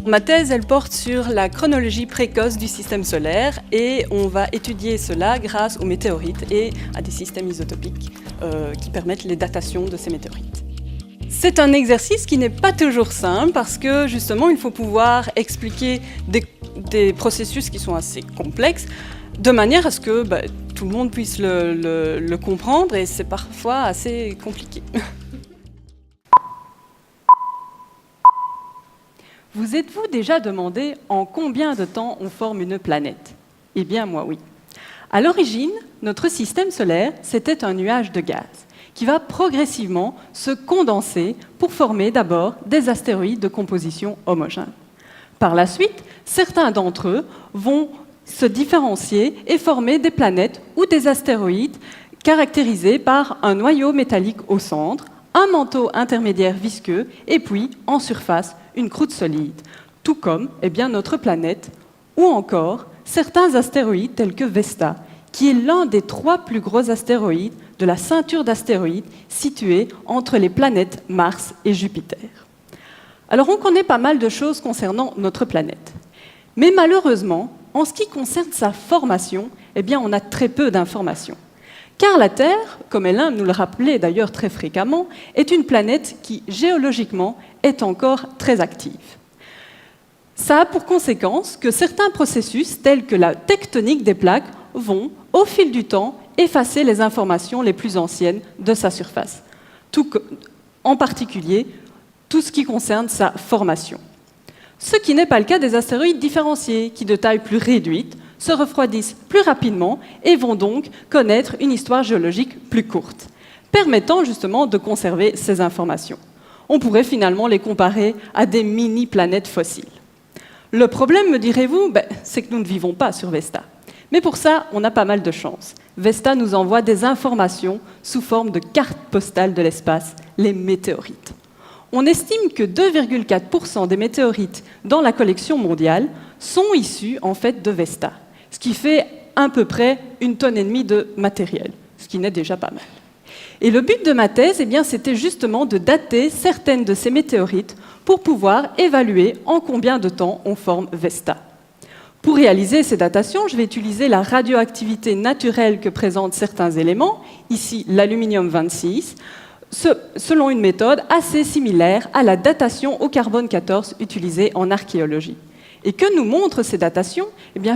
Ma thèse, elle porte sur la chronologie précoce du système solaire et on va étudier cela grâce aux météorites et à des systèmes isotopiques qui permettent les datations de ces météorites. C'est un exercice qui n'est pas toujours simple parce que justement il faut pouvoir expliquer des processus qui sont assez complexes de manière à ce que tout le monde puisse le comprendre et c'est parfois assez compliqué. Vous êtes-vous déjà demandé en combien de temps on forme une planète? Eh bien moi oui. À l'origine, notre système solaire, c'était un nuage de gaz qui va progressivement se condenser pour former d'abord des astéroïdes de composition homogène. Par la suite, certains d'entre eux vont se différencier et former des planètes ou des astéroïdes caractérisés par un noyau métallique au centre, un manteau intermédiaire visqueux et puis, en surface, une croûte solide, tout comme notre planète ou encore certains astéroïdes tels que Vesta, qui est l'un des 3 plus gros astéroïdes de la ceinture d'astéroïdes située entre les planètes Mars et Jupiter. Alors on connaît pas mal de choses concernant notre planète, mais malheureusement, en ce qui concerne sa formation, on a très peu d'informations. Car la Terre, comme elle aime nous le rappeler d'ailleurs très fréquemment, est une planète qui, géologiquement, est encore très active. Ça a pour conséquence que certains processus, tels que la tectonique des plaques, vont, au fil du temps, effacer les informations les plus anciennes de sa surface, en particulier tout ce qui concerne sa formation. Ce qui n'est pas le cas des astéroïdes différenciés, qui, de taille plus réduite, se refroidissent plus rapidement et vont donc connaître une histoire géologique plus courte, permettant justement de conserver ces informations. On pourrait finalement les comparer à des mini-planètes fossiles. Le problème, me direz-vous, c'est que nous ne vivons pas sur Vesta. Mais pour ça, on a pas mal de chance. Vesta nous envoie des informations sous forme de cartes postales de l'espace, les météorites. On estime que 2,4% des météorites dans la collection mondiale sont issus en fait de Vesta, ce qui fait à peu près 1,5 tonne de matériel, ce qui n'est déjà pas mal. Et le but de ma thèse, c'était justement de dater certaines de ces météorites pour pouvoir évaluer en combien de temps on forme Vesta. Pour réaliser ces datations, je vais utiliser la radioactivité naturelle que présentent certains éléments, ici l'aluminium 26, selon une méthode assez similaire à la datation au carbone 14 utilisée en archéologie. Et que nous montrent ces datations?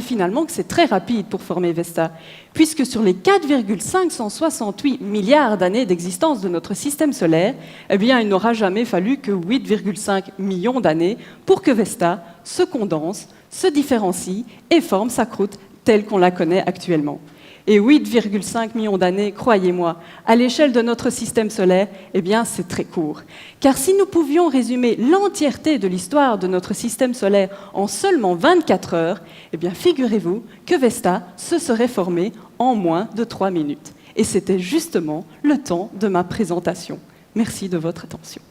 Finalement, que c'est très rapide pour former Vesta, puisque sur les 4,568 milliards d'années d'existence de notre système solaire, il n'aura jamais fallu que 8,5 millions d'années pour que Vesta se condense, se différencie et forme sa croûte telle qu'on la connaît actuellement. Et 8,5 millions d'années, croyez-moi, à l'échelle de notre système solaire, c'est très court. Car si nous pouvions résumer l'entièreté de l'histoire de notre système solaire en seulement 24 heures, figurez-vous que Vesta se serait formée en moins de 3 minutes. Et c'était justement le temps de ma présentation. Merci de votre attention.